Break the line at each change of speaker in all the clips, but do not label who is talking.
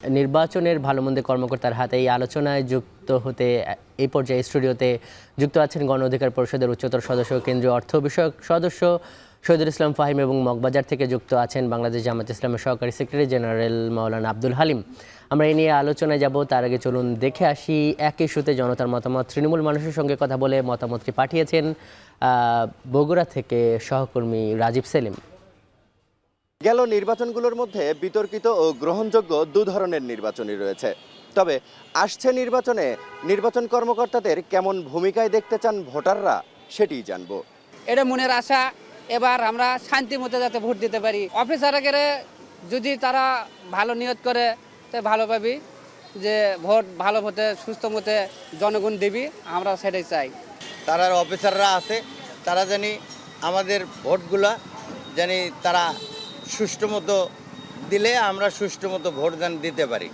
নির্বাচনের ভালো মন্দ কর্মকর্তার হাতে এই আলোচনায় যুক্ত হতে এই পর্যায়ে স্টুডিওতে যুক্ত আছেন গণ অধিকার পরিষদের উচ্চতর সদস্য কেন্দ্রীয় অর্থ বিষয়ক সদস্য শহীদুল ইসলাম ফাহিম এবং মগবাজার থেকে যুক্ত আছেন বাংলাদেশ জামায়াত ইসলামের সহকারী সেক্রেটারি জেনারেল মাওলানা আব্দুল হালিম। আমরা এই নিয়ে আলোচনায় যাব, তার আগে চলুন দেখে আসি এক ইস্যুতে জনতার মতামত। তৃণমূল মানুষের সঙ্গে কথা বলে মতামতটি পাঠিয়েছেন বগুড়া থেকে সহকর্মী রাজীব সেলিম।
গেল নির্বাচনগুলোর মধ্যে বিতর্কিত ও গ্রহণযোগ্য দু ধরনের নির্বাচনই রয়েছে। তবে আসছে নির্বাচনে নির্বাচন কর্মকর্তাদের কেমন ভূমিকায় দেখতে চান ভোটাররা সেটিই জানবো।
এটা মনের আশা, এবার আমরা শান্তি মতো যাতে ভোট দিতে পারি। অফিসারকে যদি তারা ভালো নিয়ত করে তো ভালো পাবি, যে ভোট ভালো মতে সুস্থ মতে জনগণ দিবি, আমরা সেটাই চাই।
তারা অফিসাররা আছে, তারা জানি আমাদের ভোটগুলা জানি তারা সুষ্ঠু মতো দিলে আমরা সুষ্ঠু মতো ভোটদান দিতে পারি,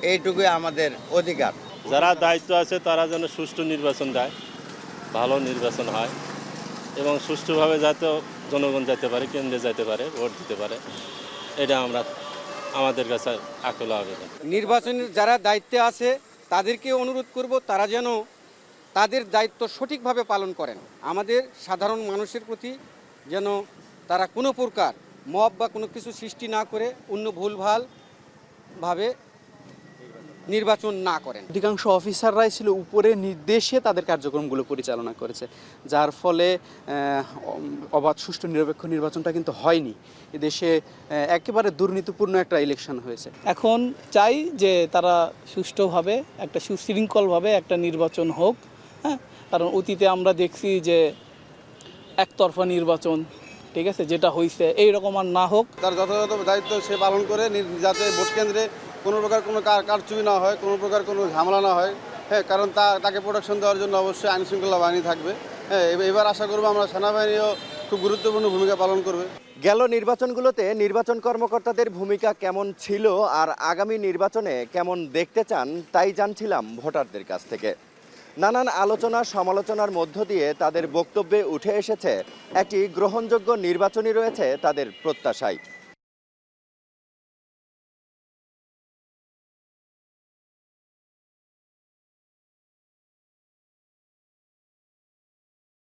এইটুকুই আমাদের অধিকার।
যারা দায়িত্ব আছে তারা যেন সুষ্ঠু নির্বাচন দেয়, ভালো নির্বাচন হয় এবং সুষ্ঠুভাবে যাতে জনগণ যেতে পারে, কেন্দ্রে যেতে পারে, ভোট দিতে পারে, এটা আমরা আমাদের কাছে আকুল আবেদন।
নির্বাচনের যারা দায়িত্বে আছে তাদেরকে অনুরোধ করব তারা যেন তাদের দায়িত্ব সঠিকভাবে পালন করেন। আমাদের সাধারণ মানুষের প্রতি যেন তারা কোনো প্রকার মব বা কোনো কিছু সৃষ্টি না করে অন্য ভুলভালভাবে নির্বাচন না করেন।
অধিকাংশ অফিসাররাই ছিল উপরে নির্দেশে তাদের কার্যক্রমগুলো পরিচালনা করেছে, যার ফলে অবাধ সুষ্ঠু নিরপেক্ষ নির্বাচনটা কিন্তু হয়নি। এদেশে একেবারে দুর্নীতিপূর্ণ একটা ইলেকশন হয়েছে।
এখন চাই যে তারা সুষ্ঠুভাবে একটা সুশৃঙ্খলভাবে একটা নির্বাচন হোক। হ্যাঁ, কারণ অতীতে আমরা দেখছি যে একতরফা নির্বাচন, ঠিক আছে, যেটা হয়েছে এইরকম আর না হোক।
তার যথাযথ দায়িত্ব সে পালন করে, যাতে ভোট কেন্দ্রে কোনো প্রকার কোনো কারচুপি না হয়, কোনো প্রকার কোনো ঝামেলা না হয়। হ্যাঁ, কারণ তাকে প্রোটেকশন দেওয়ার জন্য অবশ্যই আইনশৃঙ্খলা বাহিনী থাকবে। হ্যাঁ, এবার আশা করবো আমরা সেনাবাহিনীও খুব গুরুত্বপূর্ণ ভূমিকা পালন করবে।
গেল নির্বাচনগুলোতে নির্বাচন কর্মকর্তাদের ভূমিকা কেমন ছিল আর আগামী নির্বাচনে কেমন দেখতে চান তাই জানছিলাম ভোটারদের কাছ থেকে। নানান আলোচনা সমালোচনার মধ্য দিয়ে তাদের বক্তব্যে উঠে এসেছে একটি গ্রহণযোগ্য নির্বাচনই রয়েছে তাদের প্রত্যাশায়।